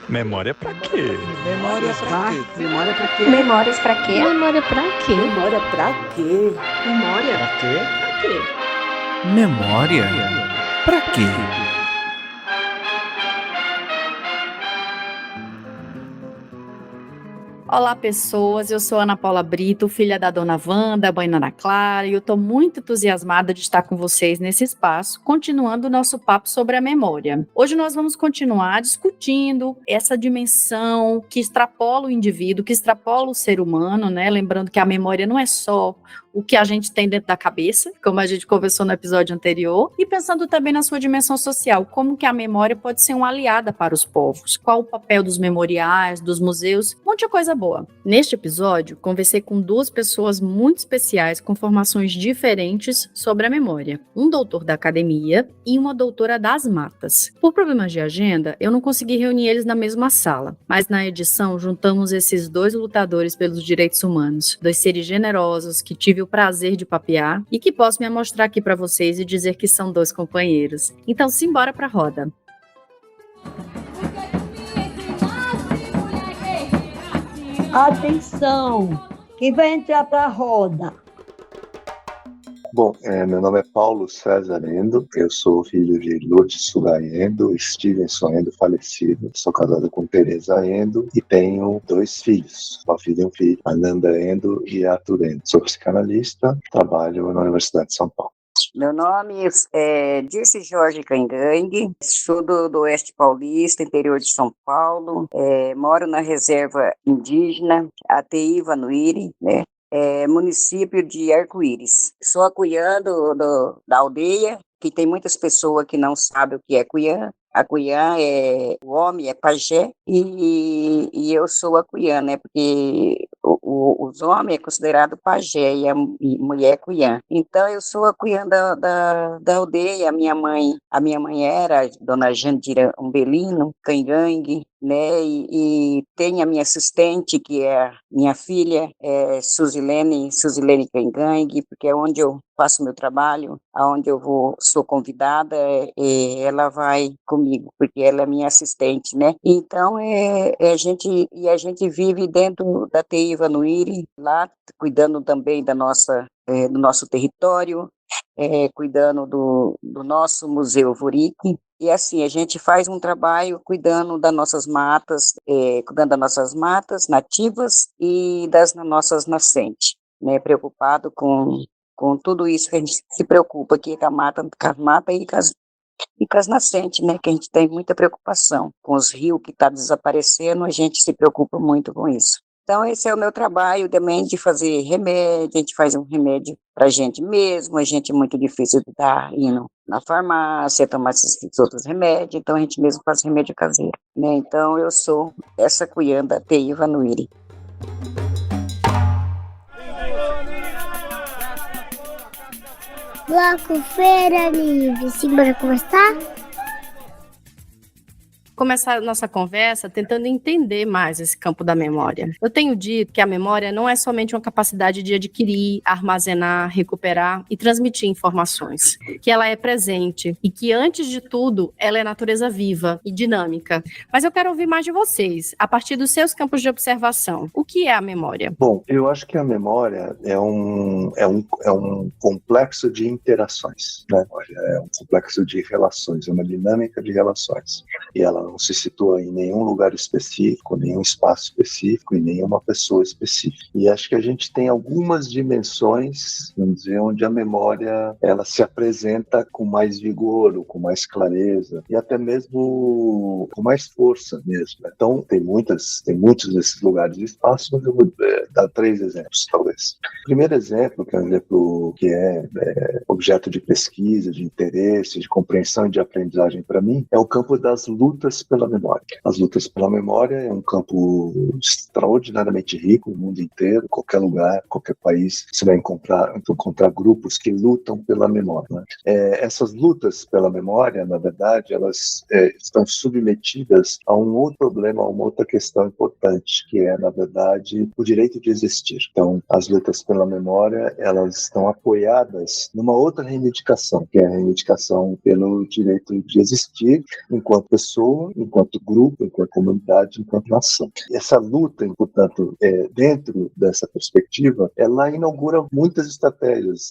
Memória pra quê? Memória pra quê? Memória pra quê? Memórias pra quê? Memória pra quê? Memória pra quê? Memória Pra quê? pra quê? Memória pra quê? Olá, pessoas. Eu sou Ana Paula Brito, filha da Dona Wanda, mãe da Ana Clara, e eu estou muito entusiasmada de estar com vocês nesse espaço, continuando o nosso papo sobre a memória. Hoje nós vamos continuar discutindo essa dimensão que extrapola o indivíduo, que extrapola o ser humano, né? Lembrando que a memória não é só o que a gente tem dentro da cabeça, como a gente conversou no episódio anterior, e pensando também na sua dimensão social, como que a memória pode ser uma aliada para os povos, qual o papel dos memoriais, dos museus, um monte de coisa boa. Neste episódio, conversei com duas pessoas muito especiais com formações diferentes sobre a memória, um doutor da academia e uma doutora das matas. Por problemas de agenda, eu não consegui reunir eles na mesma sala, mas na edição juntamos esses dois lutadores pelos direitos humanos, dois seres generosos que tive o prazer de papear e que posso me amostrar aqui para vocês e dizer que são dois companheiros. Então, simbora pra roda. Atenção! Quem vai entrar pra roda? Bom, meu nome é Paulo César Endo, eu sou filho de Lourdes Sugai Endo, Stevenson Endo falecido, sou casado com Teresa Endo e tenho dois filhos, uma filha e um filho, Ananda Endo e Arthur Endo. Sou psicanalista, trabalho na Universidade de São Paulo. Meu nome é Dirce Jorge Caingangue, sou do Oeste Paulista, interior de São Paulo, moro na reserva indígena Ateiva Nuiri, né? Município de Arco-Íris. Sou acuiã da aldeia, que tem muitas pessoas que não sabem o que é acuiã. Acuiã o homem é pajé e eu sou acuiã, né? Porque os homens é considerado pajé e a mulher é cuiã. Então eu sou acuiã da aldeia. A minha mãe era Dona Jandira Umbelino Caingangue, né? E tem a minha assistente, que é minha filha, Suzilene Caingangue, porque é onde eu faço meu trabalho, aonde eu sou convidada, ela vai comigo, porque ela é minha assistente, né? Então, a gente vive dentro da Teiva Nuiri, lá, cuidando também do nosso território, cuidando do nosso Museu Vurique. E assim, a gente faz um trabalho cuidando das nossas matas, nativas e das nossas nascentes, né? Preocupado com tudo isso que a gente se preocupa aqui com a mata e com as nascentes, né? Que a gente tem muita preocupação. Com os rios que estão desaparecendo, a gente se preocupa muito com isso. Então, esse é o meu trabalho também de fazer remédio. A gente faz um remédio para a gente mesmo, a gente é muito difícil de estar indo na farmácia, tomar esses outros remédios, então a gente mesmo faz remédio caseiro, né? Então, eu sou essa cuiã da Teiva Nuiri. Bloco Feira Livre, simbora conversar? Começar a nossa conversa tentando entender mais esse campo da memória. Eu tenho dito que a memória não é somente uma capacidade de adquirir, armazenar, recuperar e transmitir informações, que ela é presente e que, antes de tudo, ela é natureza viva e dinâmica. Mas eu quero ouvir mais de vocês, a partir dos seus campos de observação. O que é a memória? Bom, eu acho que a memória é um complexo de interações, né? É um complexo de relações, é uma dinâmica de relações. E ela não se situa em nenhum lugar específico, nenhum espaço específico e nenhuma pessoa específica. E acho que a gente tem algumas dimensões, vamos dizer, onde a memória ela se apresenta com mais vigor, com mais clareza e até mesmo com mais força mesmo. Então, tem muitos desses lugares e espaços, mas eu vou dar 3 exemplos, talvez. O primeiro exemplo, que é um exemplo que é objeto de pesquisa, de interesse, de compreensão e de aprendizagem para mim, é o campo das lutas pela memória. As lutas pela memória é um campo extraordinariamente rico no mundo inteiro, qualquer lugar, qualquer país, você vai encontrar grupos que lutam pela memória, né? Essas lutas pela memória, na verdade, elas estão submetidas a um outro problema, a uma outra questão importante, que é, na verdade, o direito de existir. Então, as lutas pela memória, elas estão apoiadas numa outra reivindicação, que é a reivindicação pelo direito de existir enquanto pessoa pessoa, enquanto grupo, enquanto comunidade, enquanto nação. E essa luta, portanto, dentro dessa perspectiva, ela inaugura muitas estratégias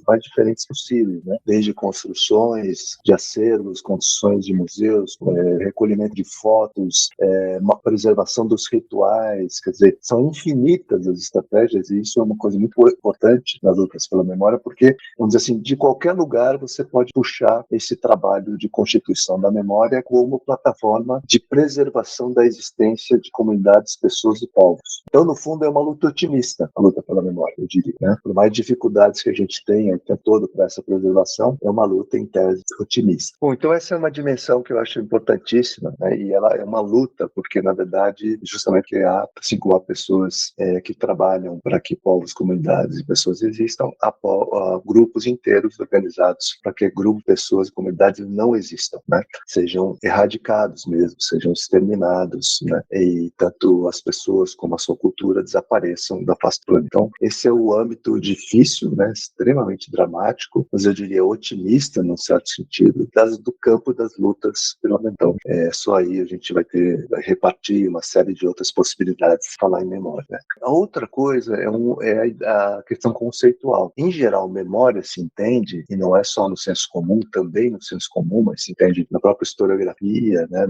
mais diferentes possíveis, né? Desde construções de acervos, construções de museus, recolhimento de fotos, uma preservação dos rituais, quer dizer, são infinitas as estratégias, e isso é uma coisa muito importante nas lutas pela memória, porque, vamos dizer assim, de qualquer lugar você pode puxar esse trabalho de constituição da memória como plataforma de preservação da existência de comunidades, pessoas e povos. Então, no fundo, é uma luta otimista, a luta pela memória, eu diria, né? Por mais dificuldades que a gente tenha o tempo todo para essa preservação, é uma luta em tese otimista. Bom, então essa é uma dimensão que eu acho importantíssima, né? E ela é uma luta, porque, na verdade, justamente há, assim como há pessoas que trabalham para que povos, comunidades e pessoas existam, há grupos inteiros organizados para que grupos, pessoas e comunidades não existam, né? Sejam erradicados mesmo, sejam exterminados, né? E tanto as pessoas como a sua cultura desapareçam da face do planeta. Então, esse é o âmbito difícil, né? Extremamente dramático, mas eu diria otimista, num certo sentido, do campo das lutas pela memória. Então, só aí a gente vai repartir uma série de outras possibilidades de falar em memória, né? A outra coisa é a questão conceitual. Em geral, memória se entende, e não é só no senso comum, também no senso comum, mas se entende na própria historiografia, né,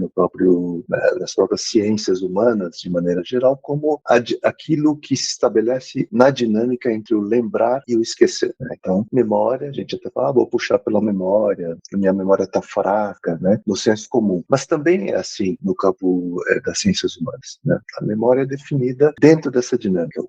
nas próprias ciências humanas, de maneira geral, como aquilo que se estabelece na dinâmica entre o lembrar e o esquecer, né? Então, memória, a gente até fala, vou puxar pela memória, minha memória está fraca, né, no senso comum. Mas também é assim no campo das ciências humanas, né? A memória é definida dentro dessa dinâmica, o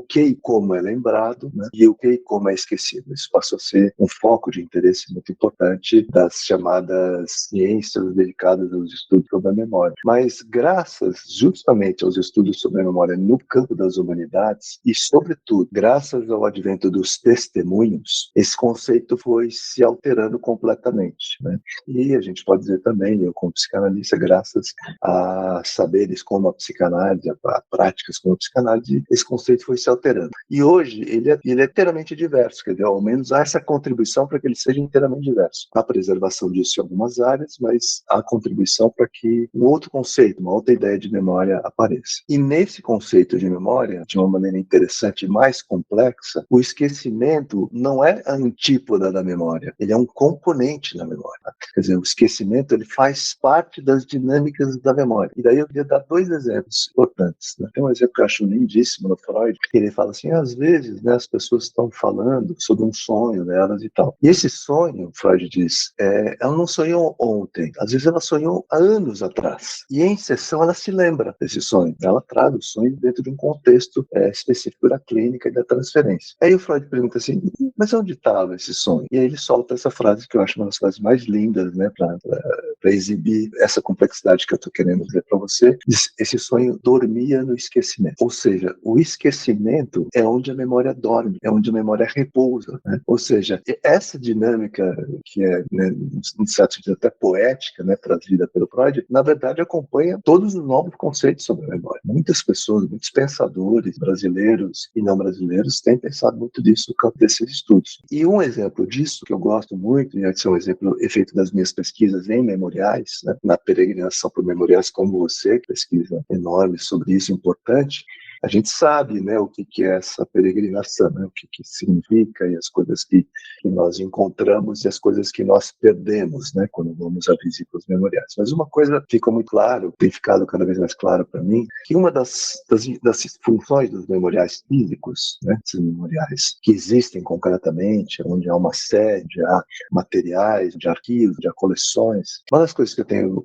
que e como é lembrado, né, e o que e como é esquecido. Isso passou a ser um foco de interesse muito importante das chamadas ciências dedicadas aos estudos sobre a memória. Mas graças justamente aos estudos sobre a memória no campo das humanidades e, sobretudo, graças ao advento dos testemunhos, esse conceito foi se alterando completamente, né? E a gente pode dizer também, eu como psicanalista, graças a saberes como a psicanálise, a práticas como a psicanálise, esse conceito foi se alterando. E hoje ele é inteiramente diverso, quer dizer, ao menos há essa contribuição para que ele seja inteiramente diverso. Há preservação disso em algumas áreas, mas há contribuição para que um outro conceito, uma outra ideia de memória apareça. E nesse conceito de memória, de uma maneira interessante e mais complexa, o esquecimento não é a antípoda da memória, ele é um componente da memória. Quer dizer, o esquecimento ele faz parte das dinâmicas da memória. E daí eu queria dar dois exemplos importantes, né? Tem um exemplo que eu acho lindíssimo no Freud, que ele fala assim, às vezes, né, as pessoas estão falando sobre um sonho delas e tal. E esse sonho, Freud diz, ela não sonhou ontem, às vezes ela sonhou há anos atrás. E em sessão ela se lembra desse sonho, ela traz o sonho dentro de um contexto específico da clínica e da transferência. Aí o Freud pergunta assim, mas onde estava esse sonho? E aí ele solta essa frase que eu acho uma das frases mais lindas, né, para exibir essa complexidade que eu estou querendo dizer para você. Diz, esse sonho dormia no esquecimento. Ou seja, o esquecimento é onde a memória dorme, é onde a memória repousa, né? Ou seja, essa dinâmica que é, né, em certo sentido até poética, né, trazida pelo Freud, na verdade acompanha todos os novos conceitos sobre a memória. Muitas pessoas, muitos pensadores brasileiros e não brasileiros têm pensado muito disso no campo desses estudos. E um exemplo disso que eu gosto muito, e esse é um exemplo efeito das minhas pesquisas em memoriais, né, na peregrinação por memoriais como você, pesquisa enorme sobre isso, importante. A gente sabe, né, o que é essa peregrinação, né, o que significa e as coisas que nós encontramos e as coisas que nós perdemos, né, quando vamos a visitas memoriais. Mas uma coisa fica muito claro, tem ficado cada vez mais claro para mim, que uma das funções dos memoriais físicos, né, esses memoriais que existem concretamente, onde há uma sede, há materiais, de arquivos, de coleções, uma das coisas que eu tenho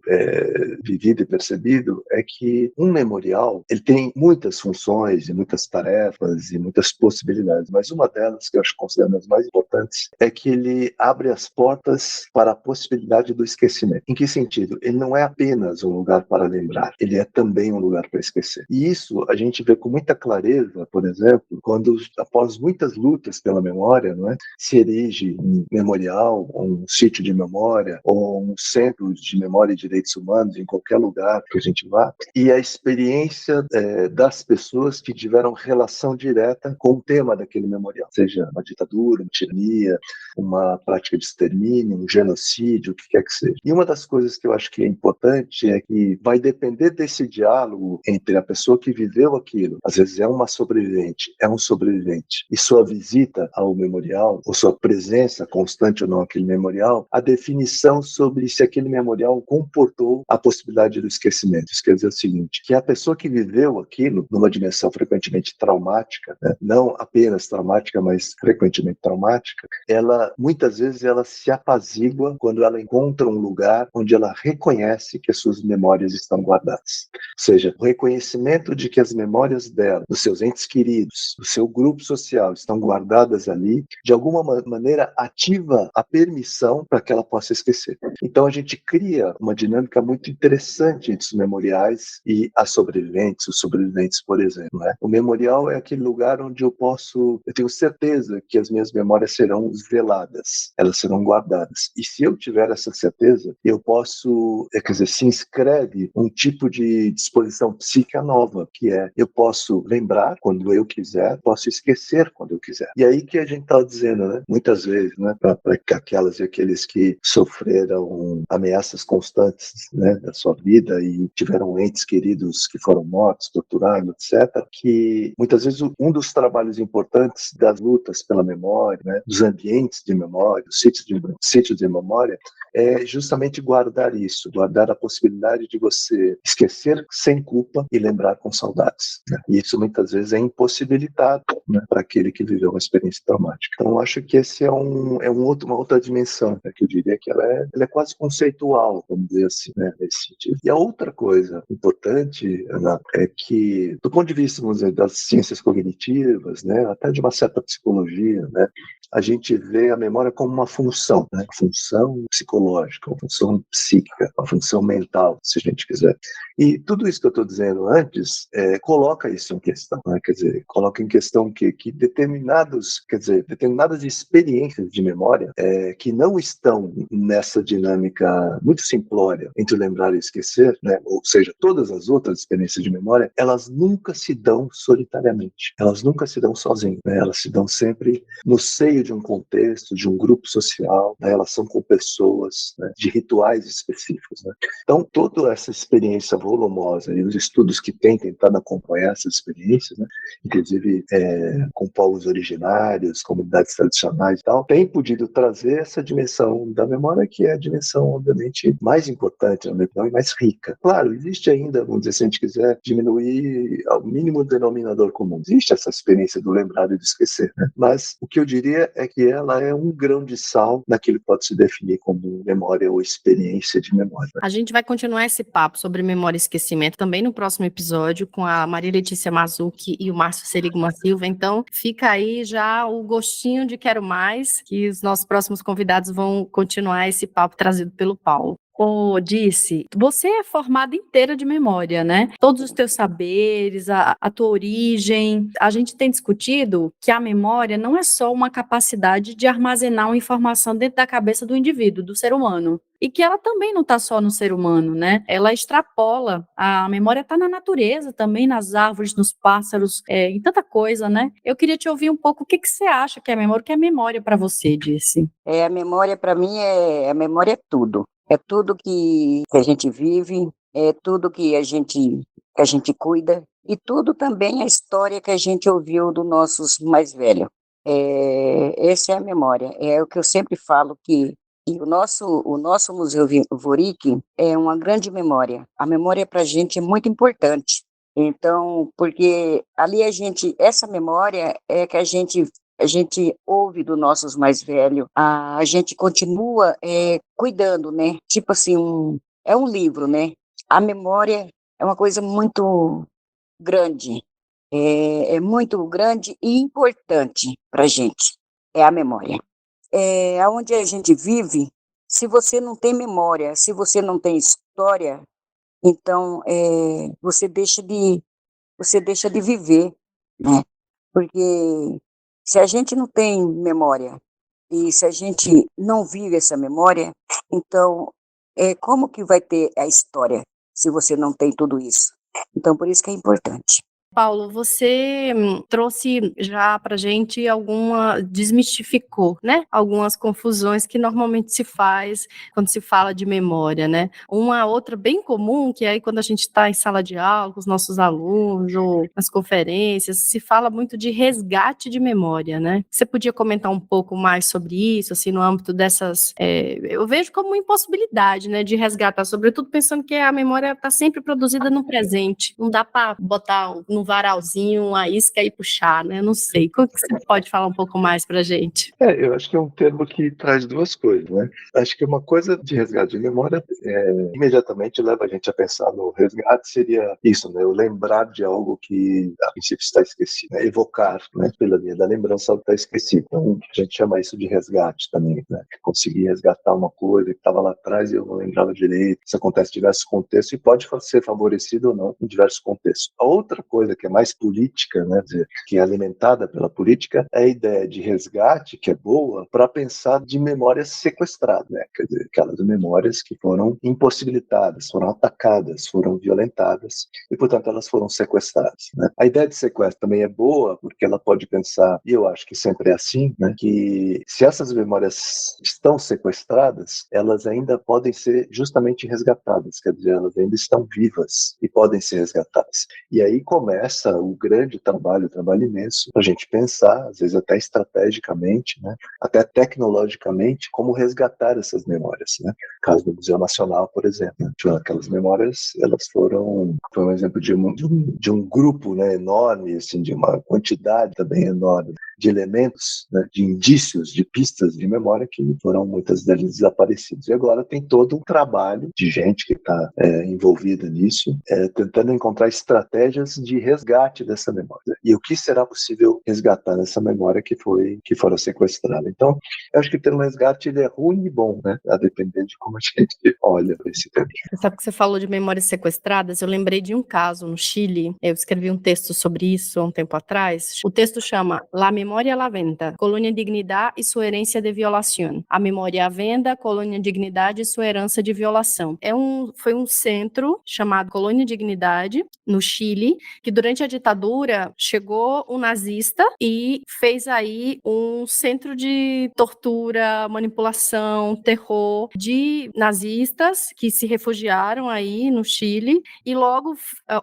vivido e percebido é que um memorial ele tem muitas funções e muitas tarefas e muitas possibilidades, mas uma delas que eu acho considerando as mais importantes é que ele abre as portas para a possibilidade do esquecimento. Em que sentido? Ele não é apenas um lugar para lembrar, ele é também um lugar para esquecer. E isso a gente vê com muita clareza, por exemplo, quando após muitas lutas pela memória, não é, se erige um memorial, um sítio de memória ou um centro de memória e direitos humanos em qualquer lugar que a gente vá, e a experiência das pessoas pessoas que tiveram relação direta com o tema daquele memorial, seja uma ditadura, uma tirania, uma prática de extermínio, um genocídio, o que quer que seja. E uma das coisas que eu acho que é importante é que vai depender desse diálogo entre a pessoa que viveu aquilo, às vezes é uma sobrevivente, é um sobrevivente, e sua visita ao memorial, ou sua presença constante ou não naquele memorial, a definição sobre se aquele memorial comportou a possibilidade do esquecimento. Isso quer dizer o seguinte, que a pessoa que viveu aquilo numa dimensão frequentemente traumática, né, não apenas traumática, mas frequentemente traumática, ela, muitas vezes, ela se apazigua quando ela encontra um lugar onde ela reconhece que as suas memórias estão guardadas. Ou seja, o reconhecimento de que as memórias dela, dos seus entes queridos, do seu grupo social, estão guardadas ali, de alguma maneira ativa a permissão para que ela possa esquecer. Então a gente cria uma dinâmica muito interessante entre os memoriais e as sobreviventes, os sobreviventes, por exemplo, né? O memorial é aquele lugar onde eu tenho certeza que as minhas memórias serão veladas, elas serão guardadas. E se eu tiver essa certeza, eu posso, quer dizer, se inscreve um tipo de disposição psíquica nova, que é, eu posso lembrar quando eu quiser, posso esquecer quando eu quiser. E aí que a gente está dizendo, né? Muitas vezes, né? Para aquelas e aqueles que sofreram ameaças constantes, né? Da sua vida e tiveram entes queridos que foram mortos, torturados, etc., que muitas vezes um dos trabalhos importantes das lutas pela memória, né? Dos ambientes de memória, dos sítios de memória, é justamente guardar isso, guardar a possibilidade de você esquecer sem culpa e lembrar com saudades, né? E isso muitas vezes é impossibilitado, né, para aquele que viveu uma experiência traumática. Então, eu acho que esse é uma outra dimensão, né, que eu diria que ela é quase conceitual, vamos dizer assim, né, nesse sentido. E a outra coisa importante, Ana, é que, do ponto de vista, vamos dizer, das ciências cognitivas, né, até de uma certa psicologia, né, a gente vê a memória como uma função, né? Função psicológica, uma função psíquica, uma função mental, se a gente quiser. E tudo isso que eu estou dizendo antes coloca isso em questão, né? Quer dizer, coloca em questão que determinadas experiências de memória que não estão nessa dinâmica muito simplória entre lembrar e esquecer, né? Ou seja, todas as outras experiências de memória, elas nunca se dão solitariamente, elas nunca se dão sozinhas, né? Elas se dão sempre no seio de um contexto, de um grupo social, da relação com pessoas, né, de rituais específicos, né? Então, toda essa experiência volumosa e os estudos que têm tentado acompanhar essas experiências, né, inclusive com povos originários, comunidades tradicionais e tal, têm podido trazer essa dimensão da memória, que é a dimensão, obviamente, mais importante, na minha opinião, e mais rica. Claro, existe ainda, vamos dizer, se a gente quiser diminuir ao mínimo denominador comum, existe essa experiência do lembrar e do esquecer, né? Mas o que eu diria é que ela é um grão de sal naquilo que pode se definir como memória ou experiência de memória. A gente vai continuar esse papo sobre memória e esquecimento também no próximo episódio com a Maria Letícia Mazzucchi e o Márcio Serigma Silva. Então, fica aí já o gostinho de quero mais, que os nossos próximos convidados vão continuar esse papo trazido pelo Paulo. Disse, você é formada inteira de memória, né? Todos os teus saberes, a tua origem. A gente tem discutido que a memória não é só uma capacidade de armazenar uma informação dentro da cabeça do indivíduo, do ser humano. E que ela também não está só no ser humano, né? Ela extrapola. A memória está na natureza também, nas árvores, nos pássaros, em tanta coisa, né? Eu queria te ouvir um pouco, o que você acha que é memória? O que é memória para você, Disse? A memória, para mim, a memória é tudo. É tudo que a gente vive, é tudo que a gente cuida, e tudo também a história que a gente ouviu dos nossos mais velhos. Essa é a memória. É o que eu sempre falo, que o nosso Museu Vorick é uma grande memória. A memória para a gente é muito importante. Então, porque ali essa memória é que a gente ouve dos nossos mais velhos, a gente continua cuidando, né? Tipo assim, é um livro, né? A memória é uma coisa muito grande, é muito grande e importante para a gente, é a memória. Onde a gente vive, se você não tem memória, se você não tem história, então você deixa de viver, né? Porque se a gente não tem memória e se a gente não vive essa memória, então como que vai ter a história se você não tem tudo isso? Então, por isso que é importante. Paulo, você trouxe já pra gente desmistificou, né? Algumas confusões que normalmente se faz quando se fala de memória, né? Uma outra bem comum, que aí quando a gente está em sala de aula com os nossos alunos ou nas conferências, se fala muito de resgate de memória, né? Você podia comentar um pouco mais sobre isso, assim, no âmbito dessas... eu vejo como uma impossibilidade, né, de resgatar, sobretudo pensando que a memória está sempre produzida no presente. Não dá para botar no varalzinho uma isca e puxar, né? Eu não sei. Como que você pode falar um pouco mais para a gente? Eu acho que é um termo que traz duas coisas, né? Acho que uma coisa de resgate de memória imediatamente leva a gente a pensar no resgate, seria isso, né? O lembrar de algo que a princípio está esquecido, né? Evocar, né? Pela via da lembrança algo que está esquecido. Então, a gente chama isso de resgate também, né? Conseguir resgatar uma coisa que estava lá atrás e eu não lembrava direito. Isso acontece em diversos contextos e pode ser favorecido ou não em diversos contextos. A outra coisa que é mais política, né? Que é alimentada pela política, é a ideia de resgate, que é boa, para pensar de memórias sequestradas, né? Quer dizer, aquelas memórias que foram impossibilitadas, foram atacadas, foram violentadas e, portanto, elas foram sequestradas, né? A ideia de sequestro também é boa porque ela pode pensar, e eu acho que sempre é assim, né? Que se essas memórias estão sequestradas, elas ainda podem ser justamente resgatadas, quer dizer, elas ainda estão vivas e podem ser resgatadas. E aí começa o grande trabalho, o trabalho imenso, para a gente pensar, às vezes até estrategicamente, né? Até tecnologicamente, como resgatar essas memórias, né? No caso do Museu Nacional, por exemplo, né? Aquelas memórias, elas foi um exemplo de um grupo, né, enorme, assim, de uma quantidade também enorme de elementos, né, de indícios, de pistas de memória que foram muitas delas desaparecidas. E agora tem todo um trabalho de gente que está envolvida nisso, tentando encontrar estratégias de resgate dessa memória. E o que será possível resgatar nessa memória que fora sequestrada. Então, eu acho que o termo resgate ele é ruim e bom, né, a depender de como a gente olha para esse termo. Sabe que você falou de memórias sequestradas? Eu lembrei de um caso no Chile. Eu escrevi um texto sobre isso há um tempo atrás. O texto chama La Memoria a la Venta, Colônia Dignidad e sua herência de violação. A memória à venda, Colônia Dignidade e sua herança de violação. Foi um centro chamado Colônia Dignidade, no Chile, que durante a ditadura chegou um nazista e fez aí um centro de tortura, manipulação, terror de nazistas que se refugiaram aí no Chile e logo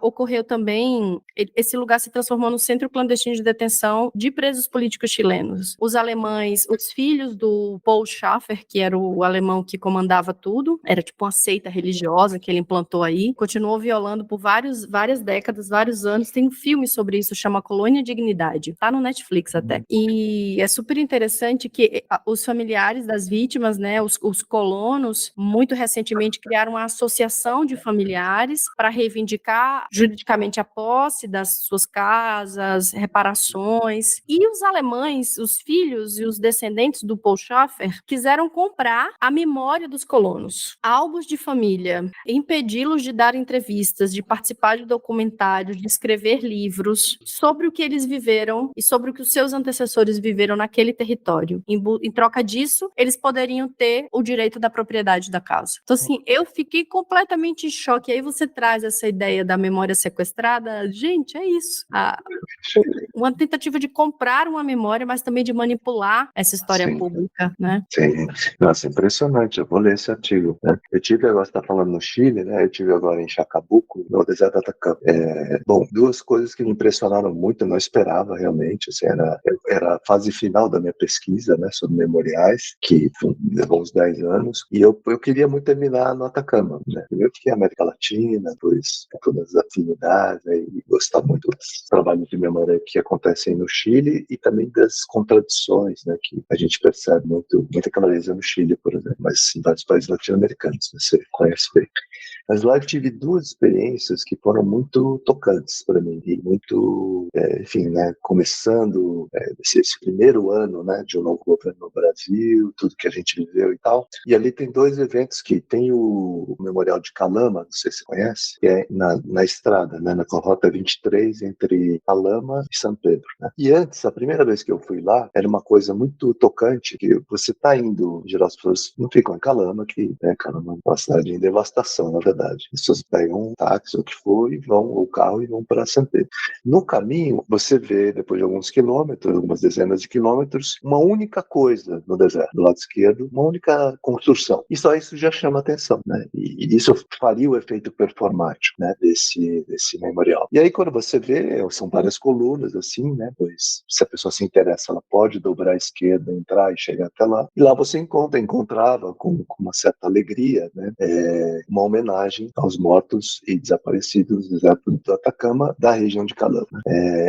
ocorreu também, esse lugar se transformou no centro clandestino de detenção de presos políticos chilenos. Os alemães, os filhos do Paul Schaffer, que era o alemão que comandava tudo, era tipo uma seita religiosa que ele implantou aí, continuou violando por várias décadas, vários anos. Tem um filme sobre isso, chama Colônia Dignidade, tá no Netflix até. E é super interessante que os familiares das vítimas, né, os colonos, muito recentemente criaram uma associação de familiares para reivindicar juridicamente a posse das suas casas, reparações. E os alemães, os filhos e os descendentes do Paul Schaffer, quiseram comprar a memória dos colonos, álbuns de família, impedi-los de dar entrevistas, de participar de documentários, de escrever livros sobre o que eles viveram e sobre o que os seus antecessores viveram naquele território. Em troca disso, eles poderiam ter o direito da propriedade da casa. Então, assim, eu fiquei completamente em choque. Aí você traz essa ideia da memória sequestrada. Gente, é isso. Uma tentativa de comprar uma memória, mas também de manipular essa história pública, né? Sim. Nossa, impressionante. Eu vou ler esse artigo, né? Eu tive agora, você está falando no Chile, né? Eu tive agora em Chacabuco, no deserto do Atacama. Bom, duas coisas que me impressionaram muito, eu não esperava realmente, assim, era a fase final da minha pesquisa, né, sobre memoriais, que levou uns 10 anos, e eu queria muito terminar no Atacama, né? Primeiro que é América Latina, depois todas as afinidades, né, e gostar muito dos trabalhos de memória que acontecem no Chile e também das contradições, né, que a gente percebe muita clareza no Chile, por exemplo, mas em vários países latino-americanos, você conhece bem. Mas lá eu tive duas experiências que foram muito tocantes para mim, e muito, enfim, né, começando esse primeiro ano, né, de um novo governo no Brasil, tudo que a gente viveu e tal. E ali tem dois eventos que tem o Memorial de Calama, não sei se você conhece, que é na estrada, né, na Rota 23, entre Calama e São Pedro, né? E antes, a primeira vez que eu fui lá, era uma coisa muito tocante, que você está indo, em geral as pessoas não ficam em Calama, que, né, Calama é uma cidade em devastação, na verdade. verdade. As pessoas pegam um táxi, ou o que for, e vão, ou carro, e vão para São Pedro. No caminho, você vê, depois de alguns quilômetros, algumas dezenas de quilômetros, uma única coisa no deserto, do lado esquerdo, uma única construção. E só isso já chama atenção, né? E isso faria o efeito performático, né, desse memorial. E aí, quando você vê, são várias colunas, assim, né? Pois, se a pessoa se interessa, ela pode dobrar à esquerda, entrar e chegar até lá. E lá você encontrava com uma certa alegria, né, uma homenagem aos mortos e desaparecidos do deserto do Atacama, da região de Calama.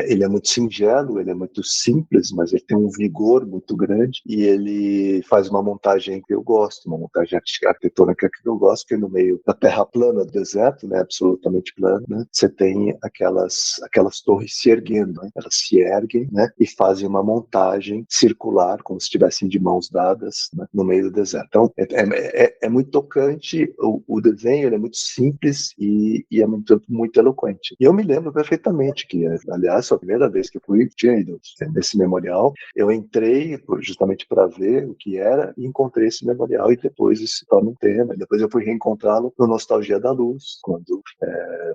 Ele é muito singelo, ele é muito simples, mas ele tem um vigor muito grande e ele faz uma montagem que eu gosto, uma montagem arquitetônica que eu gosto, que é no meio da terra plana do deserto, né, absolutamente plana, né, você tem aquelas torres se erguendo, né, elas se erguem, né, e fazem uma montagem circular, como se estivessem de mãos dadas, né, no meio do deserto. Então, é muito tocante, o desenho ele é muito simples e é muito eloquente. E eu me lembro perfeitamente que, aliás, foi a primeira vez que eu tinha ido nesse memorial, eu entrei justamente para ver o que era e encontrei esse memorial e depois isso se torna um tema. E depois eu fui reencontrá-lo no Nostalgia da Luz, quando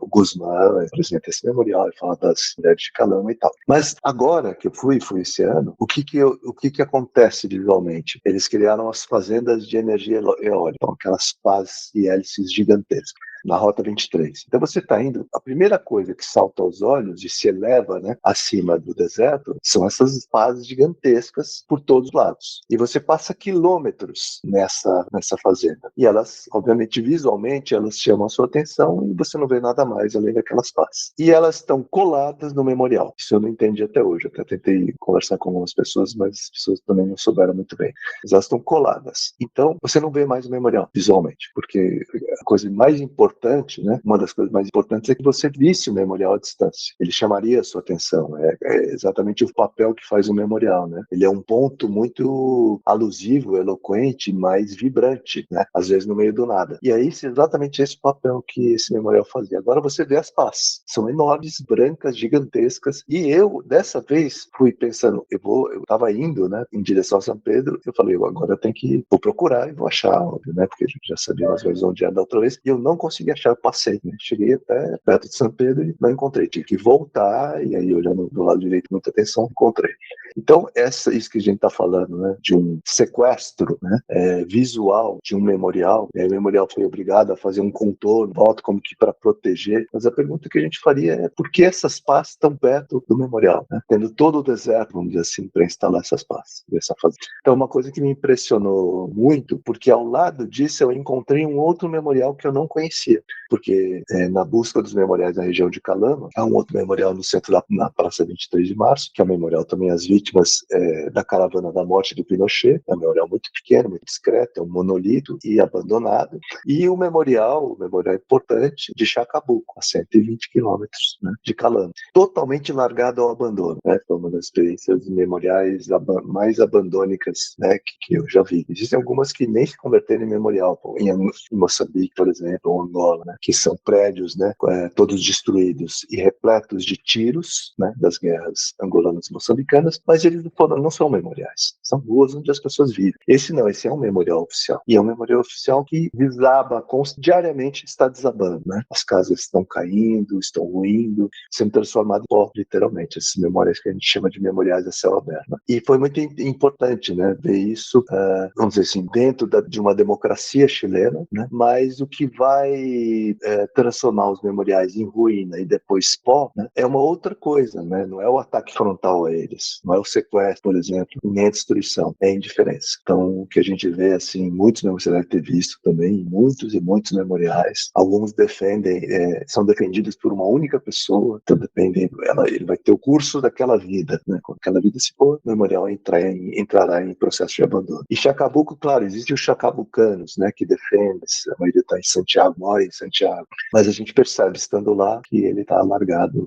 o Guzmán apresenta esse memorial e fala das mulheres de Calama e tal. Mas agora que eu fui esse ano, o que acontece visualmente? Eles criaram as fazendas de energia eólica, então, aquelas pás e hélices gigantescas, na Rota 23. Então você está indo, a primeira coisa que salta aos olhos e se eleva, né, acima do deserto são essas pás gigantescas por todos os lados. E você passa quilômetros nessa fazenda. E elas, obviamente, visualmente, elas chamam a sua atenção e você não vê nada mais além daquelas pás. E elas estão coladas no memorial. Isso eu não entendi até hoje. Eu até tentei conversar com algumas pessoas, mas as pessoas também não souberam muito bem. Mas elas estão coladas. Então, você não vê mais o memorial visualmente, porque a coisa mais importante, né, uma das coisas mais importantes é que você visse o memorial à distância. Ele chamaria a sua atenção. É exatamente o papel que faz o memorial, né? Ele é um ponto muito alusivo, eloquente, mas vibrante, né? Às vezes no meio do nada. E aí, exatamente esse papel que esse memorial fazia. Agora você vê as pás. São enormes, brancas, gigantescas. E eu, dessa vez, fui pensando, eu estava indo, né, em direção a São Pedro, eu falei, agora eu tenho que vou procurar e vou achar, óbvio, né? Porque a gente já sabia mais ou menos onde era da outra vez. E eu não consegui achar, eu passei, né? Cheguei até perto de São Pedro e não encontrei. Tive que voltar, e aí olhando do lado direito, muita atenção, encontrei. Então, isso que a gente está falando, né, de um sequestro, né, visual de um memorial, o memorial foi obrigado a fazer um contorno, volta como que para proteger, mas a pergunta que a gente faria é por que essas pás estão perto do memorial, né? Tendo todo o deserto, vamos dizer assim, para instalar essas pás, essa fazenda. Então, uma coisa que me impressionou muito, porque ao lado disso eu encontrei um outro memorial que eu não conhecia, porque na busca dos memoriais na região de Calama, há um outro memorial no centro na Praça 23 de Março, que é um memorial também às vítimas da caravana da morte do Pinochet. É um memorial muito pequeno, muito discreto, é um monolito e abandonado. E o memorial importante de Chacabuco, a 120 quilômetros, né, de Calama, totalmente largado ao abandono, né? Foi uma das experiências memoriais mais abandônicas, né, que eu já vi. Existem algumas que nem se converteram em memorial, em Moçambique, por exemplo, ou Angola, né, que são prédios, né, todos destruídos e repletos de tiros, né, das guerras angolanas e moçambicanas, mas eles não são memoriais, são ruas onde as pessoas vivem. Esse é um memorial oficial, e é um memorial oficial que desaba, diariamente está desabando, né? As casas estão caindo, estão ruindo, sendo transformadas em pó, literalmente, esses memoriais que a gente chama de memoriais a céu aberto. E foi muito importante, né, ver isso, vamos dizer assim, dentro de uma democracia chilena, né? Mas o que vai transformar os memoriais em ruína e depois pó, né, é uma outra coisa, né? Não é o ataque frontal a eles, não é o sequestro, por exemplo, nem a destruição, é a indiferença. Então, o que a gente vê, assim, muitos memoriais, você deve ter visto também, muitos e muitos memoriais, alguns são defendidos por uma única pessoa, então ele vai ter o curso daquela vida, né? Quando aquela vida se for, o memorial entrará em processo de abandono. E Chacabuco, claro, existem os chacabucanos, né, que defendem, a maioria está em Santiago, mora em Santiago, mas a gente percebe, estando lá, que ele está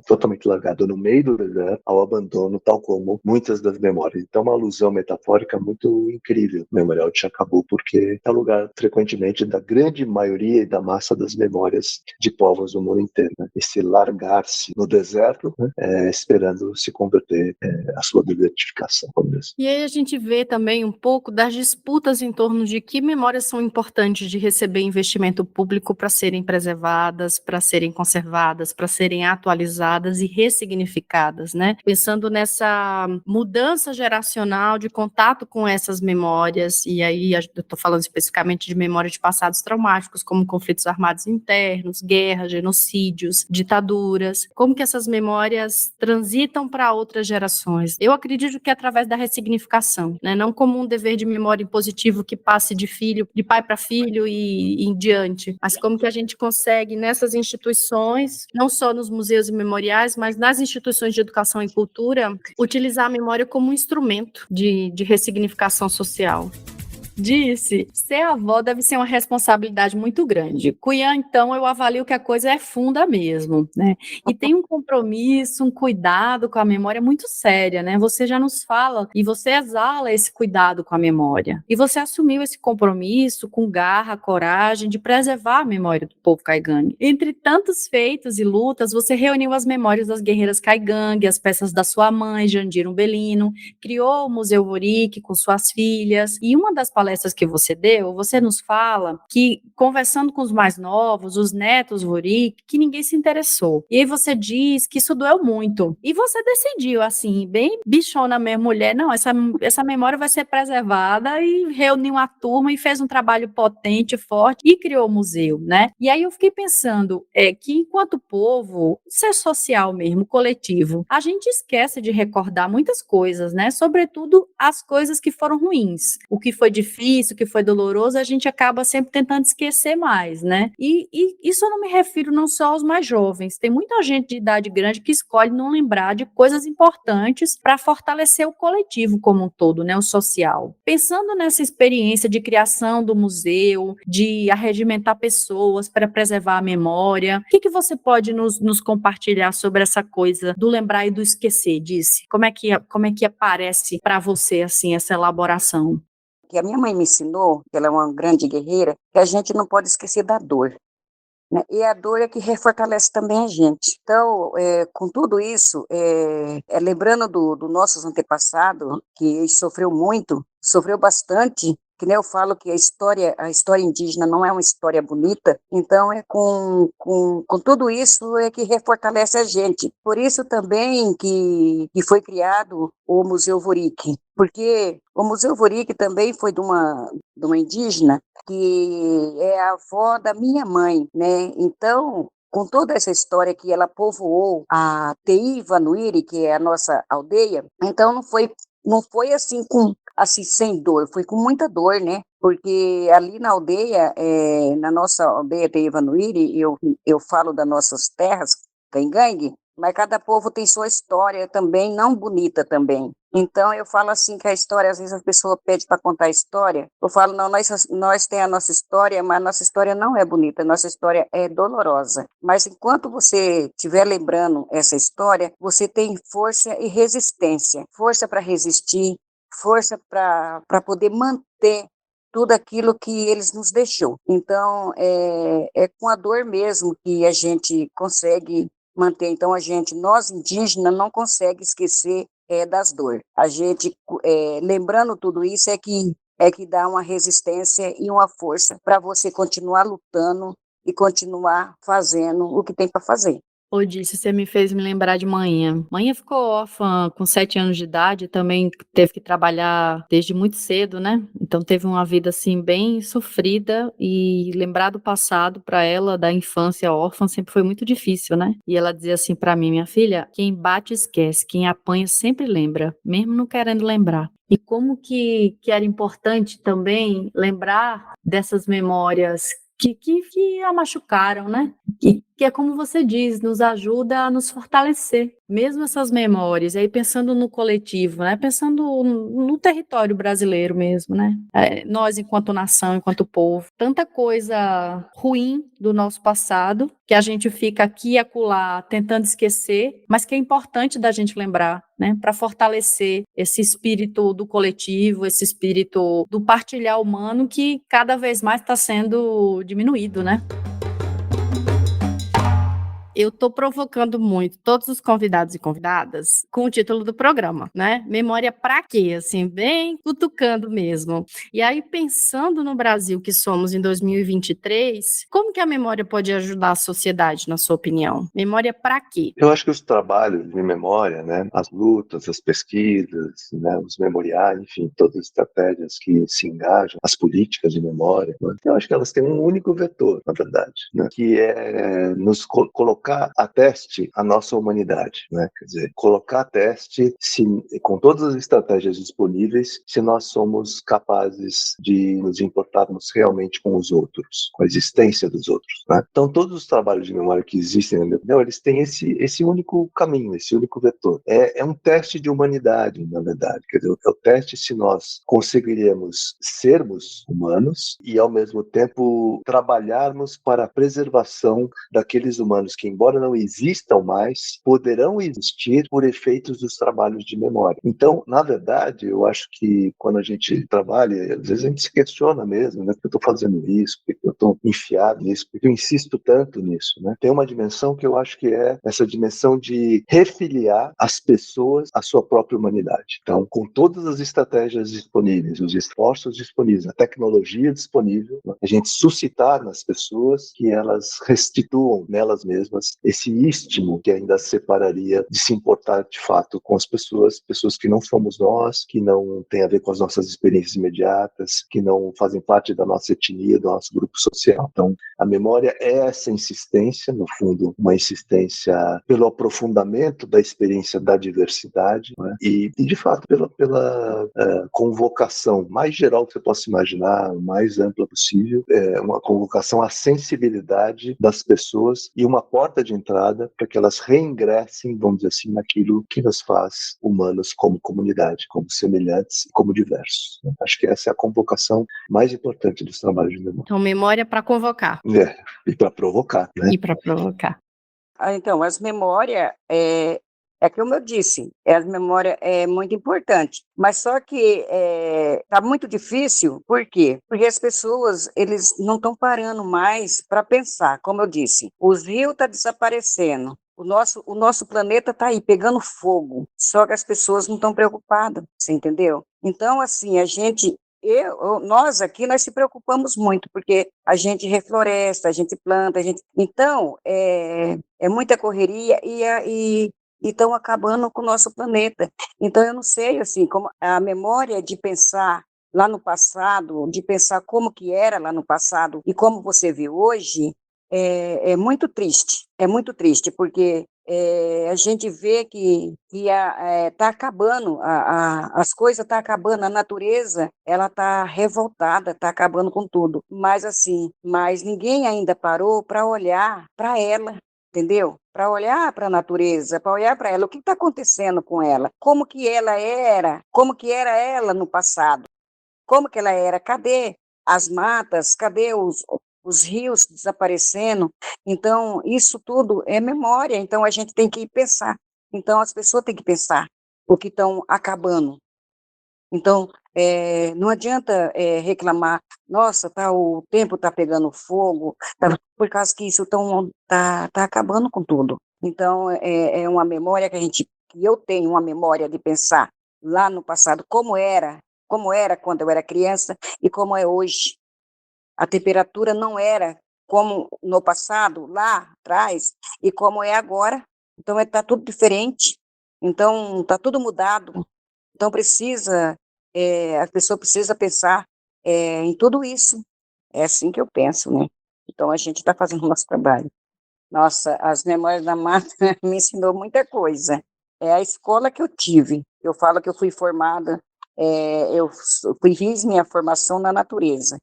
totalmente largado no meio do deserto, ao abandono, sono, tal como muitas das memórias. Então, uma alusão metafórica muito incrível, o Memorial de Chacabu, porque é o lugar, frequentemente, da grande maioria e da massa das memórias de povos do mundo inteiro. Né? Esse largar-se no deserto, né? Esperando se converter a sua beatificação. E aí a gente vê também um pouco das disputas em torno de que memórias são importantes de receber investimento público para serem preservadas, para serem conservadas, para serem atualizadas e ressignificadas, né? Pensando nessa mudança geracional de contato com essas memórias, e aí eu estou falando especificamente de memória de passados traumáticos, como conflitos armados internos, guerras, genocídios, ditaduras, como que essas memórias transitam para outras gerações. Eu acredito que é através da ressignificação, né? Não como um dever de memória impositivo que passe de pai para filho e em diante, mas como que a gente consegue nessas instituições, não só nos museus e memoriais, mas nas instituições de educação e cultura, utilizar a memória como um instrumento de ressignificação social. Disse, ser avó deve ser uma responsabilidade muito grande. Cunhã, então, eu avalio que a coisa é funda mesmo, né? E tem um compromisso, um cuidado com a memória muito séria, né? Você já nos fala e você exala esse cuidado com a memória. E você assumiu esse compromisso com garra, coragem de preservar a memória do povo caigangue. Entre tantos feitos e lutas, você reuniu as memórias das guerreiras caigangue, as peças da sua mãe, Jandira Umbelino, criou o Museu Vorique com suas filhas, e uma das palestras que você deu, você nos fala que, conversando com os mais novos, os netos Vorique, que ninguém se interessou. E aí você diz que isso doeu muito. E você decidiu, assim, bem bichona mesmo, mulher, não, essa memória vai ser preservada, e reuniu uma turma e fez um trabalho potente, forte, e criou o museu, né? E aí eu fiquei pensando que, enquanto povo, ser social mesmo, coletivo, a gente esquece de recordar muitas coisas, né? Sobretudo as coisas que foram ruins. O que foi difícil, o que foi doloroso, a gente acaba sempre tentando esquecer mais, né? E isso eu não me refiro não só aos mais jovens. Tem muita gente de idade grande que escolhe não lembrar de coisas importantes para fortalecer o coletivo como um todo, né? O social. Pensando nessa experiência de criação do museu, de arregimentar pessoas para preservar a memória, o que você pode nos compartilhar sobre essa coisa do lembrar e do esquecer, Disse? Como é que aparece para você, assim, essa elaboração? Que a minha mãe me ensinou, que ela é uma grande guerreira, que a gente não pode esquecer da dor, né? E a dor é que refortalece também a gente. Então, com tudo isso, lembrando do nossos antepassados, que eles sofreu bastante, que nem eu falo que a história indígena não é uma história bonita, então com tudo isso é que refortalece a gente. Por isso também que foi criado o Museu Vorique, porque o Museu Vorique também foi de uma indígena que é a avó da minha mãe, né? Então, com toda essa história que ela povoou a Teiva Nuiri, que é a nossa aldeia, então não foi assim sem dor, foi com muita dor, né? Porque ali na aldeia, na nossa aldeia Teiva Nuiri, eu falo das nossas terras, Caingangue, mas cada povo tem sua história também, não bonita também. Então, eu falo assim que a história, às vezes a pessoa pede para contar a história, eu falo, não, nós temos a nossa história, mas a nossa história não é bonita, a nossa história é dolorosa. Mas enquanto você estiver lembrando essa história, você tem força e resistência, força para resistir, força para poder manter tudo aquilo que eles nos deixou. Então, é com a dor mesmo que a gente consegue manter. Então, nós indígenas, não consegue esquecer das dores. A gente, lembrando tudo isso, é que dá uma resistência e uma força para você continuar lutando e continuar fazendo o que tem para fazer. Ô, Disse, você me fez me lembrar de Manhã. Manhã ficou órfã com 7 anos de idade, também teve que trabalhar desde muito cedo, né? Então teve uma vida assim bem sofrida, e lembrar do passado para ela, da infância órfã, sempre foi muito difícil, né? E ela dizia assim para mim, minha filha, quem bate esquece, quem apanha sempre lembra, mesmo não querendo lembrar. E como que era importante também lembrar dessas memórias que a machucaram, né? que é como você diz, nos ajuda a nos fortalecer, mesmo essas memórias, aí pensando no coletivo, né? Pensando no território brasileiro mesmo, né? Nós, enquanto nação, enquanto povo, tanta coisa ruim do nosso passado, que a gente fica aqui e acolá tentando esquecer, mas que é importante da gente lembrar, né? Para fortalecer esse espírito do coletivo, esse espírito do partilhar humano que cada vez mais está sendo diminuído, né? Eu estou provocando muito todos os convidados e convidadas com o título do programa, né? Memória pra quê? Assim, bem cutucando mesmo. E aí, pensando no Brasil que somos em 2023, como que a memória pode ajudar a sociedade, na sua opinião? Memória pra quê? Eu acho que os trabalhos de memória, né, as lutas, as pesquisas, né, os memoriais, enfim, todas as estratégias que se engajam, as políticas de memória, né, eu acho que elas têm um único vetor, na verdade, né, que é nos colocar a teste a nossa humanidade, né, quer dizer, colocar a teste com todas as estratégias disponíveis, se nós somos capazes de nos importarmos realmente com os outros, com a existência dos outros, né? Então, todos os trabalhos de memória que existem, na minha opinião, eles têm esse único caminho, esse único vetor. É um teste de humanidade, na verdade. Quer dizer, é o teste se nós conseguiremos sermos humanos e, ao mesmo tempo, trabalharmos para a preservação daqueles humanos que, embora não existam mais, poderão existir por efeitos dos trabalhos de memória. Então, na verdade, eu acho que quando a gente trabalha, às vezes a gente se questiona mesmo, né? Por que eu estou fazendo isso? Por que eu estou enfiado nisso? Por que eu insisto tanto nisso, né? Tem uma dimensão que eu acho que é essa dimensão de refiliar as pessoas à sua própria humanidade. Então, com todas as estratégias disponíveis, os esforços disponíveis, a tecnologia disponível, né? A gente suscitar nas pessoas que elas restituam nelas mesmas esse istmo que ainda separaria de se importar de fato com as pessoas que não somos nós, que não têm a ver com as nossas experiências imediatas, que não fazem parte da nossa etnia, do nosso grupo social. Então, a memória é essa insistência, no fundo, uma insistência pelo aprofundamento da experiência da diversidade, né? E, de fato, pela convocação mais geral que você possa imaginar, mais ampla possível, uma convocação à sensibilidade das pessoas e uma porta de entrada para que elas reingressem, vamos dizer assim, naquilo que nos faz humanos como comunidade, como semelhantes e como diversos. Acho que essa é a convocação mais importante dos trabalhos de memória. Então, memória para convocar. E para provocar, né? E para provocar. Então, as memórias, como eu disse, as memórias é muito importante, mas só que tá muito difícil, por quê? Porque as pessoas, eles não estão parando mais para pensar, como eu disse, os rios estão desaparecendo, o nosso planeta está aí pegando fogo, só que as pessoas não estão preocupadas, você entendeu? Então, assim, nós aqui, nós se preocupamos muito, porque a gente refloresta, a gente planta, então, é muita correria e estão acabando com o nosso planeta. Então, eu não sei, assim, como a memória de pensar lá no passado, de pensar como que era lá no passado e como você vê hoje, é muito triste, porque a gente vê que está acabando, as coisas estão acabando, a natureza ela está revoltada, está acabando com tudo. Mas ninguém ainda parou para olhar para ela, entendeu? Para olhar para a natureza, para olhar para ela, o que está acontecendo com ela? Como que era ela no passado? Como que ela era? Cadê as matas? Cadê os rios desaparecendo? Então, isso tudo é memória, então a gente tem que pensar. Então, as pessoas têm que pensar o que estão acabando. Então, não adianta reclamar, nossa, o tempo está pegando fogo, por causa que isso tá acabando com tudo. Então, é uma memória que eu tenho uma memória de pensar lá no passado, como era quando eu era criança e como é hoje. A temperatura não era como no passado, lá atrás, e como é agora. Então, está tudo diferente. Então, está tudo mudado. Então, a pessoa precisa pensar em tudo isso. É assim que eu penso, né? Então, a gente está fazendo o nosso trabalho. Nossa, as Memórias da Mata me ensinou muita coisa. É a escola que eu tive. Eu falo que eu fui formada, fiz minha formação na natureza.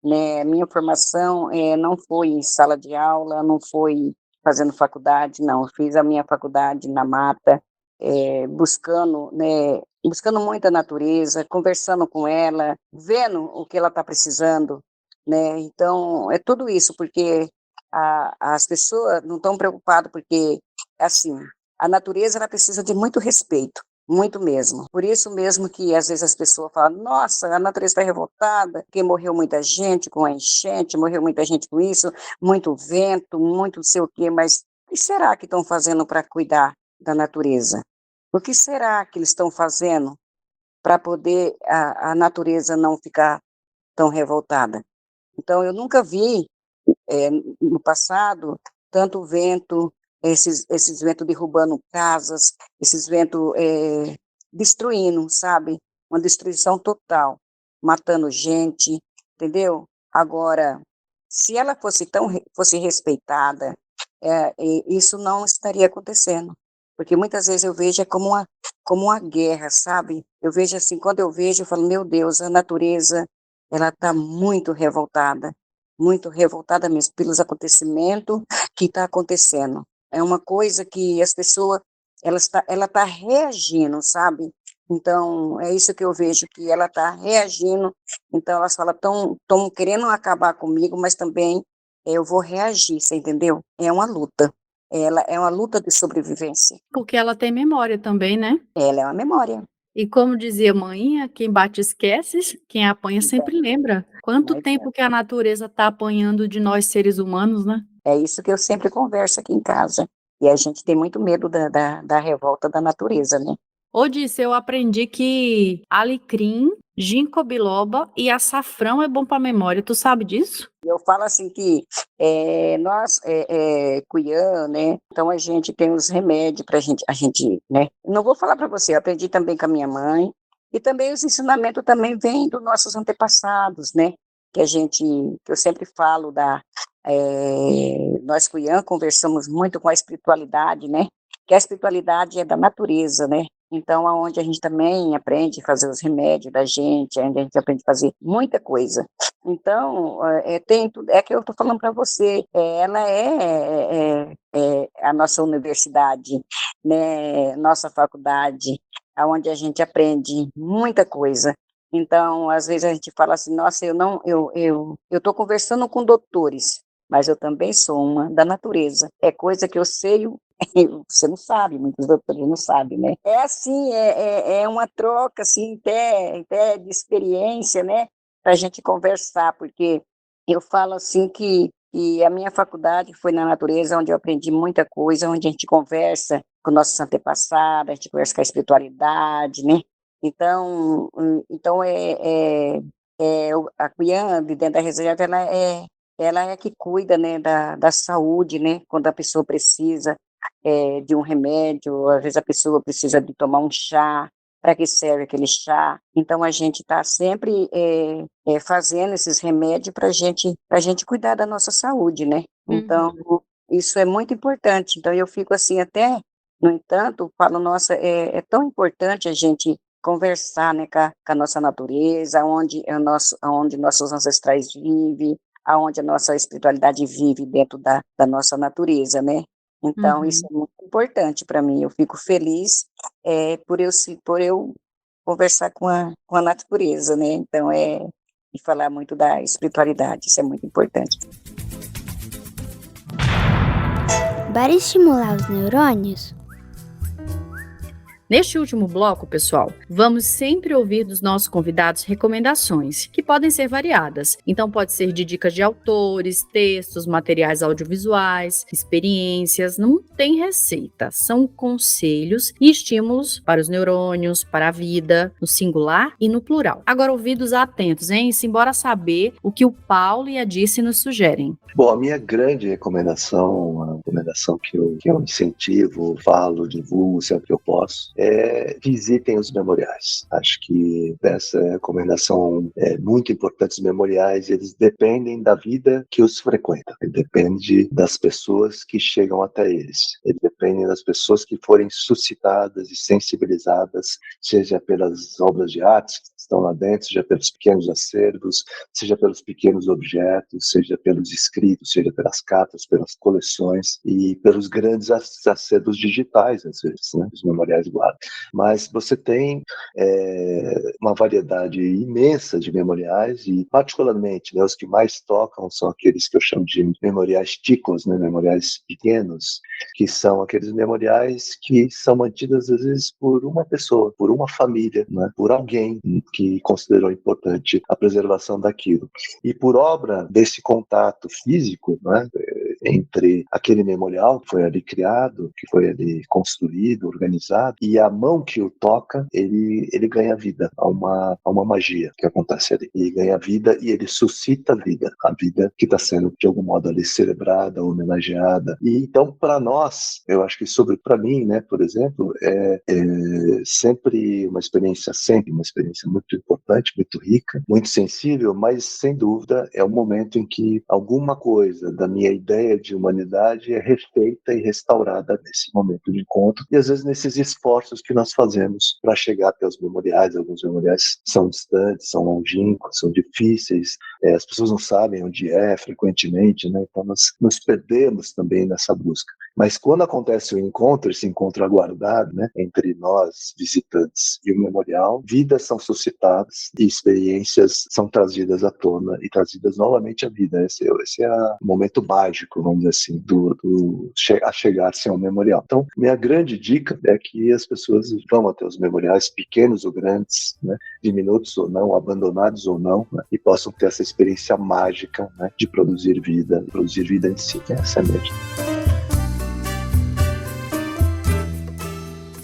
Né? Minha formação não foi em sala de aula, não foi fazendo faculdade, não. Eu fiz a minha faculdade na mata, buscando, né, buscando muito a natureza, conversando com ela, vendo o que ela está precisando, né? Então, é tudo isso, porque as pessoas não estão preocupadas, porque, assim, a natureza ela precisa de muito respeito, muito mesmo. Por isso mesmo que, às vezes, as pessoas falam, nossa, a natureza está revoltada, porque morreu muita gente com a enchente, morreu muita gente com isso, muito vento, muito não sei o quê, mas o que será que estão fazendo para cuidar da natureza? O que será que eles estão fazendo para poder a natureza não ficar tão revoltada? Então, eu nunca vi, no passado, tanto vento, esses ventos derrubando casas, esses ventos destruindo, sabe? Uma destruição total, matando gente, entendeu? Agora, se ela fosse respeitada, isso não estaria acontecendo. Porque muitas vezes eu vejo como uma guerra, sabe? Eu vejo assim, quando eu vejo, eu falo, meu Deus, a natureza, ela está muito revoltada mesmo pelos acontecimentos que está acontecendo. É uma coisa que as pessoas, ela tá reagindo, sabe? Então, é isso que eu vejo, que ela está reagindo, então elas falam, estão querendo acabar comigo, mas também eu vou reagir, você entendeu? É uma luta. Ela é uma luta de sobrevivência. Porque ela tem memória também, né? Ela é uma memória. E como dizia a maninha, quem bate esquece, quem apanha sempre lembra. Quanto Mas tempo que a natureza está apanhando de nós seres humanos, né? é isso que eu sempre converso aqui em casa. E a gente tem muito medo da revolta da natureza, né? Ô, disse, eu aprendi que alecrim, ginkgo biloba e açafrão é bom para a memória. Tu sabe disso? Eu falo assim que nós, cuiã, né? Então a gente tem os remédios para a gente, né? Não vou falar para você, eu aprendi também com a minha mãe. E também os ensinamentos também vêm dos nossos antepassados, né? Que eu sempre falo nós cuiã conversamos muito com a espiritualidade, né? Que a espiritualidade é da natureza, né? Então, aonde a gente também aprende a fazer os remédios da gente, onde a gente aprende a fazer muita coisa. Então, tem tudo, é que eu estou falando para você, ela é a nossa universidade, né, nossa faculdade, aonde a gente aprende muita coisa. Então, às vezes a gente fala assim, nossa, eu estou conversando com doutores, mas eu também sou uma da natureza. É coisa que eu sei, você não sabe, muitos doutores não sabem, né? É assim, é uma troca, assim, até de experiência, né? Para a gente conversar, porque eu falo assim que a minha faculdade foi na natureza, onde eu aprendi muita coisa, onde a gente conversa com nossos antepassados, a gente conversa com a espiritualidade, né? Então a cuiã de dentro da reserva, ela é que cuida, né, da saúde, né, quando a pessoa precisa de um remédio, às vezes a pessoa precisa de tomar um chá, para que serve aquele chá? Então a gente está sempre fazendo esses remédios para a gente cuidar da nossa saúde, né? Então isso é muito importante. Então eu fico assim até, no entanto, falo, nossa, é tão importante a gente conversar, né, com a nossa natureza, onde nossos ancestrais vivem, aonde a nossa espiritualidade vive dentro da nossa natureza, né? Então, isso é muito importante para mim. Eu fico feliz por eu conversar com a natureza, né? Então, e falar muito da espiritualidade, isso é muito importante. Para estimular os neurônios, Neste último bloco, pessoal, vamos sempre ouvir dos nossos convidados recomendações, que podem ser variadas. Então, pode ser de dicas de autores, textos, materiais audiovisuais, experiências, não tem receita. São conselhos e estímulos para os neurônios, para a vida, no singular e no plural. Agora, ouvidos atentos, hein? Simbora saber o que o Paulo e a Dirce nos sugerem. Bom, a minha grande recomendação, a recomendação que eu incentivo, falo, divulgo sempre que eu posso, visitem os memoriais. Acho que essa recomendação é muito importante. Os memoriais, eles dependem da vida que os frequenta, depende das pessoas que chegam até eles, ele dependem das pessoas que forem suscitadas e sensibilizadas, seja pelas obras de arte que estão lá dentro, seja pelos pequenos acervos, seja pelos pequenos objetos, seja pelos escritos, seja pelas cartas, pelas coleções e pelos grandes acervos digitais, às vezes, né, os memoriais guardados. Mas você tem uma variedade imensa de memoriais e, particularmente, né, os que mais tocam são aqueles que eu chamo de memoriais ticos, né, memoriais pequenos, que são aqueles memoriais que são mantidos, às vezes, por uma pessoa, por uma família, né, por alguém que considerou importante a preservação daquilo. E por obra desse contato físico, né, entre aquele memorial que foi ali criado, que foi ali construído, organizado, e a mão que o toca, ele ganha vida. Há uma magia que acontece ali. Ele ganha vida e ele suscita vida. A vida que está sendo, de algum modo, ali celebrada, homenageada. E então, para nós, eu acho que para mim, né, por exemplo, é sempre uma experiência muito importante, muito rica, muito sensível, mas, sem dúvida, é um momento em que alguma coisa da minha ideia de humanidade é refeita e restaurada nesse momento de encontro e às vezes nesses esforços que nós fazemos para chegar até os memoriais. Alguns memoriais são distantes, são longínquos, são difíceis, as pessoas não sabem onde frequentemente, né? Então nós nos perdemos também nessa busca. Mas quando acontece o encontro, esse encontro aguardado, né, entre nós, visitantes, e o memorial, vidas são suscitadas e experiências são trazidas à tona e trazidas novamente à vida. Esse é o momento mágico, vamos dizer assim, a chegar-se ao memorial. Então, minha grande dica é que as pessoas vão até os memoriais, pequenos ou grandes, né, diminutos ou não, abandonados ou não, né, e possam ter essa experiência mágica, né, de produzir vida em si. Essa é a minha dica.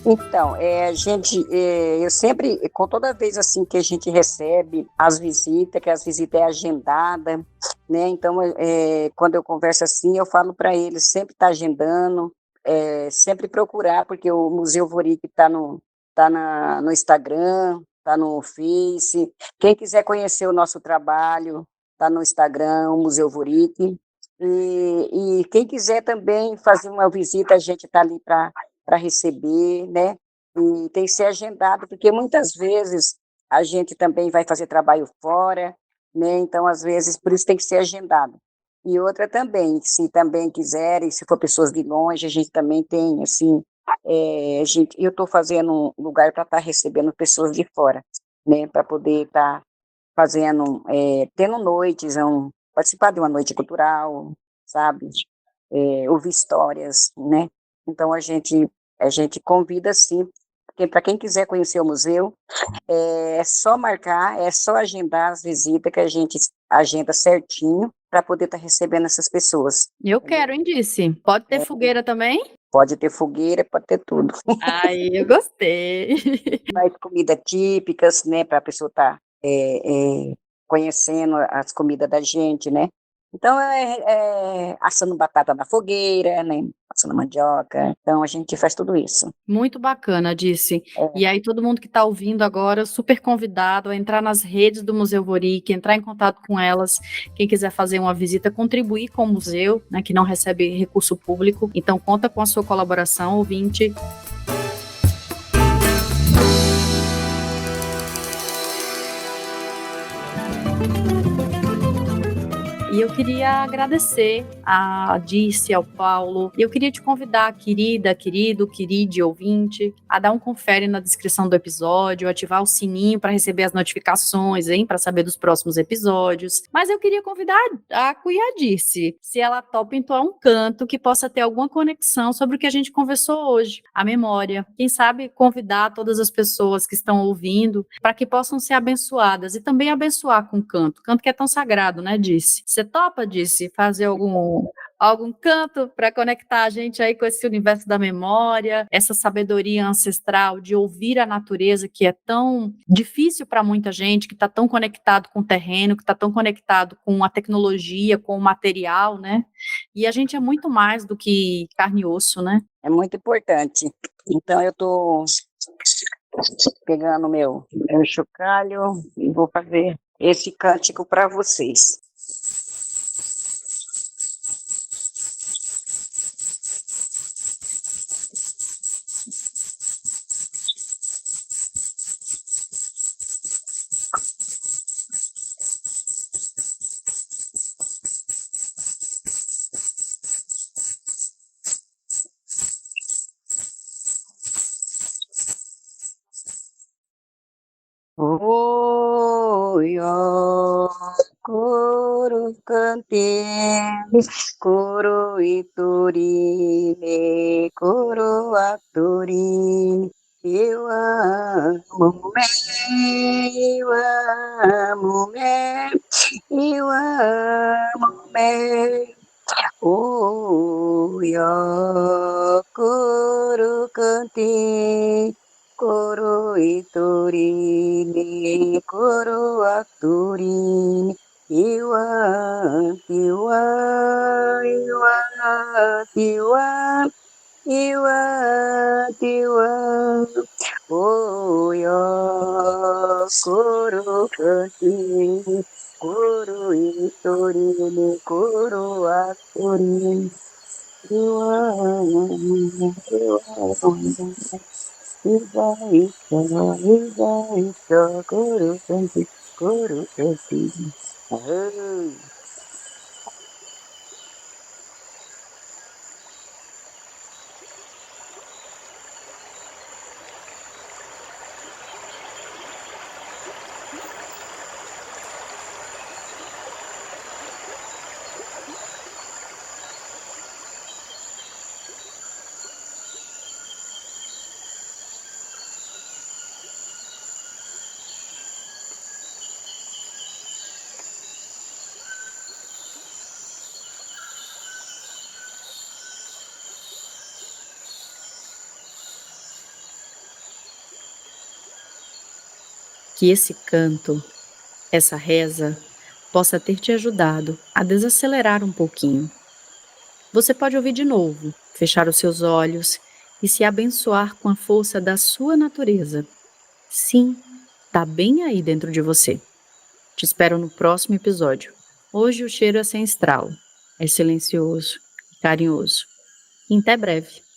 Então, eu sempre, com toda vez assim que a gente recebe as visitas, que as visitas é agendada, né? Então, quando eu converso assim, eu falo para eles sempre estar agendando, sempre procurar, porque o Museu Vorick está no Instagram, está no Face. Quem quiser conhecer o nosso trabalho, está no Instagram, o Museu Vorick. E quem quiser também fazer uma visita, a gente está ali para receber, né? E tem que ser agendado, porque muitas vezes a gente também vai fazer trabalho fora, né? Então, às vezes, por isso tem que ser agendado. E outra também, se também quiserem, se for pessoas de longe, a gente também tem, assim, eu estou fazendo um lugar para estar recebendo pessoas de fora, né? Para poder estar fazendo, tendo noites, participar de uma noite cultural, sabe? Ouvir histórias, né? Então, a gente convida, sim, para quem quiser conhecer o museu, é só marcar, é só agendar as visitas, que a gente agenda certinho para poder estar recebendo essas pessoas. Eu quero, hein, Disse? Pode ter fogueira também? Pode ter fogueira, pode ter tudo. Ai, eu gostei. Mais comidas típicas, né, para a pessoa estar conhecendo as comidas da gente, né? Então, assando batata na fogueira, né? Assando mandioca. Então, a gente faz tudo isso. Muito bacana, Disse. E aí, todo mundo que está ouvindo agora, super convidado a entrar nas redes do Museu Vorick, entrar em contato com elas. Quem quiser fazer uma visita, contribuir com o museu, né, que não recebe recurso público. Então, conta com a sua colaboração, ouvinte. E eu queria agradecer a Disse, ao Paulo. E eu queria te convidar, querida, querido, queride, ouvinte, a dar um confere na descrição do episódio, ativar o sininho para receber as notificações, hein, para saber dos próximos episódios. Mas eu queria convidar a Cunha Disse, se ela topa entoar um canto que possa ter alguma conexão sobre o que a gente conversou hoje, a memória. Quem sabe convidar todas as pessoas que estão ouvindo para que possam ser abençoadas e também abençoar com o canto que é tão sagrado, né, Disse? Você topa, Disse, fazer algum canto para conectar a gente aí com esse universo da memória, essa sabedoria ancestral de ouvir a natureza, que é tão difícil para muita gente, que está tão conectado com o terreno, que está tão conectado com a tecnologia, com o material, né? E a gente é muito mais do que carne e osso, né? É muito importante. Então, eu estou pegando meu chocalho e vou fazer esse cântico para vocês. cantene, coro iturine, coro aturine. Eu amo eu amo eu amo Oya coro cante, coro iturine, coro aturine. Iwa, iwa, iwa, iwa, iwa. Oya coro cante, coro iturine, coro aturine. Oh. Que esse canto, essa reza, possa ter te ajudado a desacelerar um pouquinho. Você pode ouvir de novo, fechar os seus olhos e se abençoar com a força da sua natureza. Sim, tá bem aí dentro de você. Te espero no próximo episódio. Hoje o cheiro é sem estralo, é silencioso e carinhoso. E até breve.